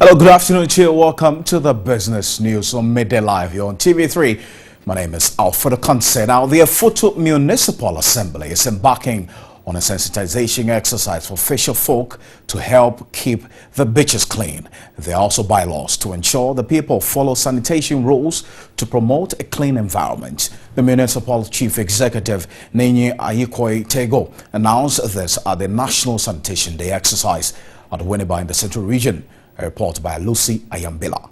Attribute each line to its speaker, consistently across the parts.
Speaker 1: Hello, good afternoon to you. Welcome to the Business News on Midday Live here on TV3. My name is Alfredo Conce. Now, the Afutu Municipal Assembly is embarking on a sensitization exercise for fisher folk to help keep the beaches clean. There are also bylaws to ensure the people follow sanitation rules to promote a clean environment. The Municipal Chief Executive, News360 Tego, announced this at the National Sanitation Day exercise at Winneba in the Central Region. A report by Lucy Ayambila.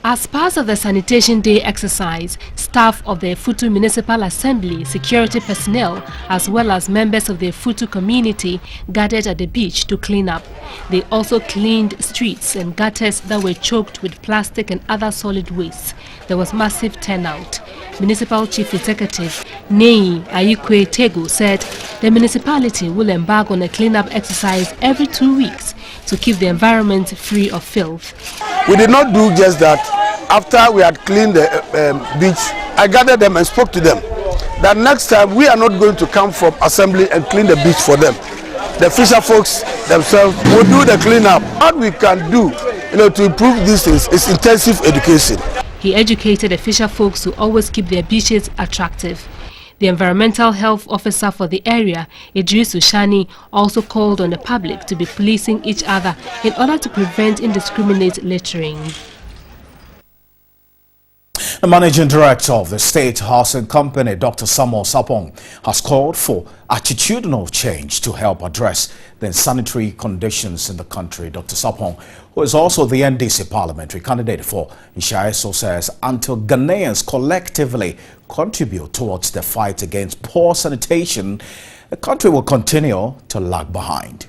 Speaker 2: As part of the Sanitation Day exercise, staff of the Afutu Municipal Assembly, security personnel, as well as members of the Afutu community gathered at the beach to clean up. They also cleaned streets and gutters that were choked with plastic and other solid waste. There was massive turnout. Municipal Chief Executive News360 Tego said the municipality will embark on a cleanup exercise every 2 weeks to keep the environment free of filth.
Speaker 3: We did not do just that. After we had cleaned the beach, I gathered them and spoke to them that next time we are not going to come from assembly and clean the beach for them. The fisher folks themselves will do the cleanup. What we can do, to improve these things is intensive education.
Speaker 2: He educated the fisher folks to always keep their beaches attractive. The environmental health officer for the area, Idris Ushani, also called on the public to be policing each other in order to prevent indiscriminate littering.
Speaker 1: The managing director of the State Housing Company, Dr. Samuel Sapong, has called for attitudinal change to help address the unsanitary conditions in the country. Dr. Sapong, who is also the NDC parliamentary candidate for Ishaiso, says until Ghanaians collectively contribute towards the fight against poor sanitation, the country will continue to lag behind.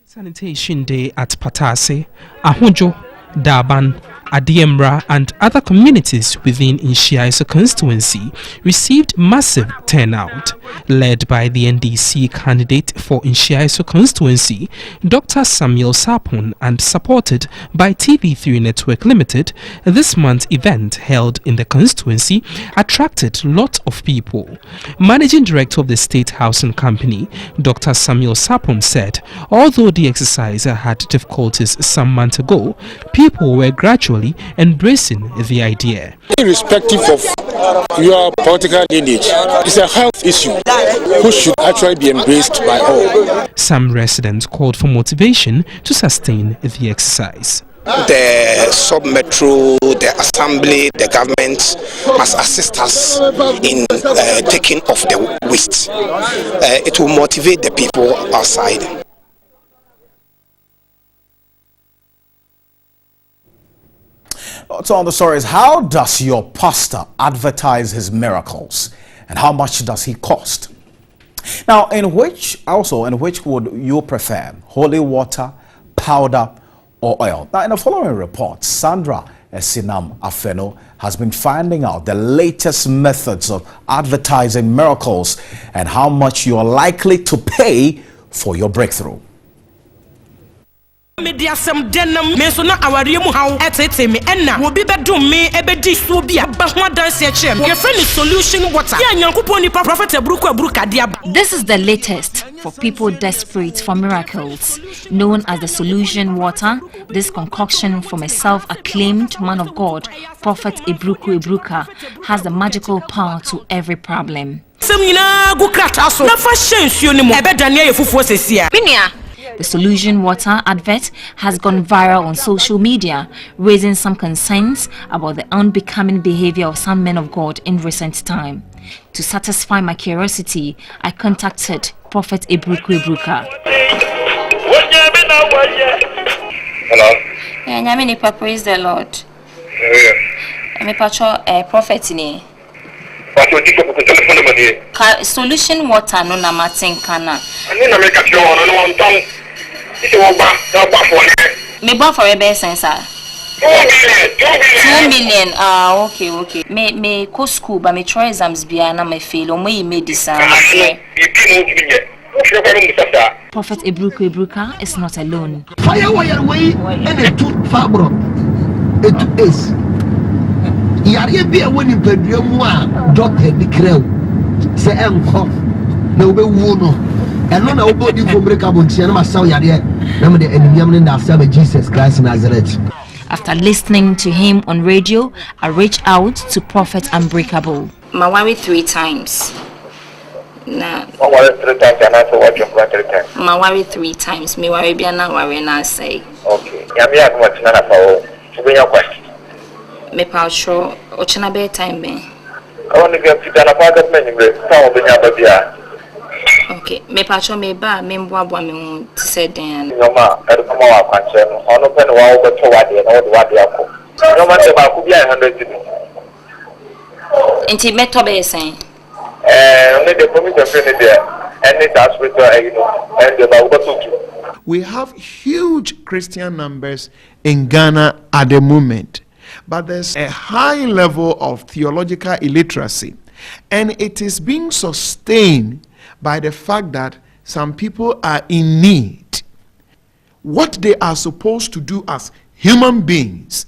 Speaker 4: Sanitation Day at Patase, Ahunjo, Daban, Adiemra and other communities within Inshiaiso constituency received massive turnout. Led by the NDC candidate for Inshiaiso constituency, Dr. Samuel Sapon, and supported by TV3 Network Limited, this month's event held in the constituency attracted lots of people. Managing Director of the State Housing Company, Dr. Samuel Sapon, said although the exercise had difficulties some months ago, people were gradually embracing the idea.
Speaker 5: Irrespective of your political lineage, it's a health issue which should actually be embraced by all.
Speaker 4: Some residents called for motivation to sustain the exercise.
Speaker 6: The sub-metro, the assembly, the government must assist us in taking off the waste. It will motivate the people outside.
Speaker 1: So on the story is, how does your pastor advertise his miracles and how much does he cost? Now, in which would you prefer, holy water, powder or oil? Now, in the following report, Sandra Esinam Afeno has been finding out the latest methods of advertising miracles and how much you are likely to pay for your breakthrough.
Speaker 7: Media some denim me so na aware mu hawo etete me enna wo bi bedum me ebedi so bi aba ho dance e chem your friend is solution water ya nyankopon ni prophet abruka dia.
Speaker 8: This is the latest for people desperate for miracles. Known as the solution water, this concoction from a self-acclaimed man of God, Prophet Ebruka, has the magical power to every problem. The solution water advert has gone viral on social media, raising some concerns about the unbecoming behavior of some men of God in recent time. To satisfy my curiosity, I contacted Prophet Ebruka.
Speaker 9: Hello.
Speaker 8: Yeah, praise the Lord. I'm a prophet ni. Solution water no na matin kana. Me born for a best sense. 2 million. Okay. Me go school, but me try exams bia na me fail. Omo yi medicine. Prophet Ebruka is not alone.
Speaker 10: Fire wire way and a tooth fabro. It is. Yari be a winning bedroom. Doctor declare say, "I'm no be wono." ɛno na wobɔ di fo breakable ntia na masaw yadeɛ na mede animyam ne ndasɛ Jesus Christ Nazareth.
Speaker 8: After listening to him on radio, I reached out to Prophet Unbreakable. Mawari 3 times. Nah.
Speaker 9: Mawari 3 times and also what you 3 times.
Speaker 8: Mawari 3 times. Me worry be na worry na say.
Speaker 9: Okay. Yami adu what na for. Be your question.
Speaker 8: Me pa sure ochina be time be.
Speaker 9: I want to get to na pa government be so be nya bia.
Speaker 8: Okay. Me pa sure me ba me mboa me ti say den.
Speaker 9: No ma, e ko ma wa kwanche no. Ono pe no wa wo to wa de na wo de wa de akọ. No ma te ba ku bia 100 cities.
Speaker 8: Enti meto be say.
Speaker 9: Only the permission of there, and the hospital, you know, and the Bible.
Speaker 11: We have huge Christian numbers in Ghana at the moment, but there's a high level of theological illiteracy, and it is being sustained by the fact that some people are in need. What they are supposed to do as human beings,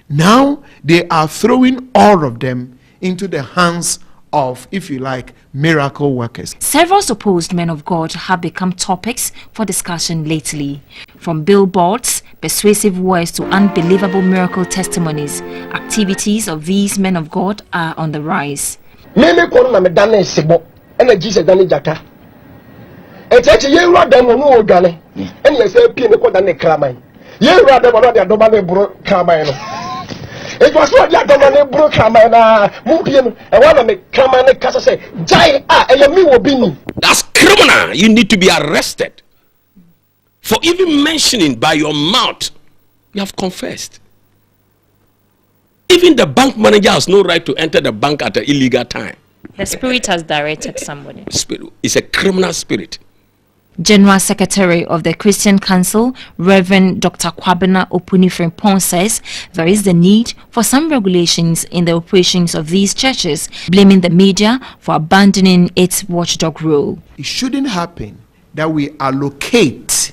Speaker 11: now they are throwing all of them into the hands of, if you like, miracle workers.
Speaker 8: Several supposed men of God have become topics for discussion lately. From billboards, persuasive words to unbelievable miracle testimonies, activities of these men of God are on the rise.
Speaker 10: Meme kono na me dane sebo ena Jesus dane jaka. Echeche ye wura dem no odwane. Ene ye se pie me ko dane kraman. Ye wura dem no de adoma ne bro kraman no. It was what you done broke Kamana, Mupian, and one of the Kamana Casa say, Jai, and me will be me.
Speaker 12: That's criminal. You need to be arrested for even mentioning by your mouth. You have confessed. Even the bank manager has no right to enter the bank at an illegal time.
Speaker 8: The spirit has directed somebody.
Speaker 12: Spirit is a criminal spirit.
Speaker 8: General Secretary of the Christian Council, Reverend Dr. Kwabena Opunifrimpong, says there is the need for some regulations in the operations of these churches, blaming the media for abandoning its watchdog role.
Speaker 11: It shouldn't happen that we allocate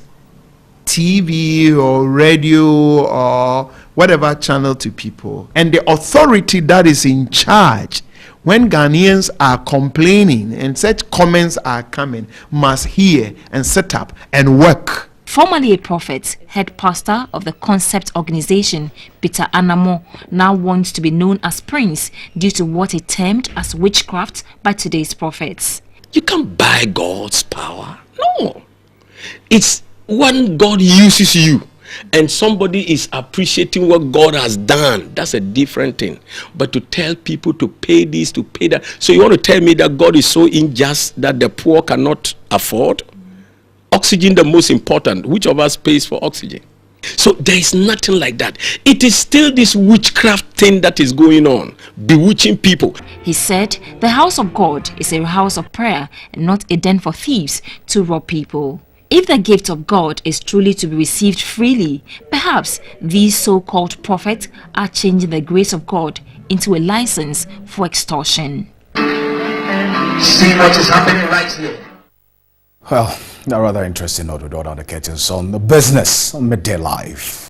Speaker 11: TV or radio or whatever channel to people, and the authority that is in charge, when Ghanaians are complaining and such comments are coming, must hear and set up and work.
Speaker 8: Formerly a prophet, head pastor of the Concept organization, Peter Anamo, now wants to be known as Prince due to what he termed as witchcraft by today's prophets.
Speaker 12: You can't buy God's power. No. It's when God uses you and somebody is appreciating what God has done. That's a different thing. But to tell people to pay this, to pay that. So you want to tell me that God is so unjust that the poor cannot afford? Oxygen, the most important. Which of us pays for oxygen? So there is nothing like that. It is still this witchcraft thing that is going on, bewitching people.
Speaker 8: He said the house of God is a house of prayer and not a den for thieves to rob people. If the gift of God is truly to be received freely, perhaps these so-called prophets are changing the grace of God into a license for extortion.
Speaker 10: See what is happening right here.
Speaker 1: Well, a rather interesting note with all the curtains on the business on Midday Live.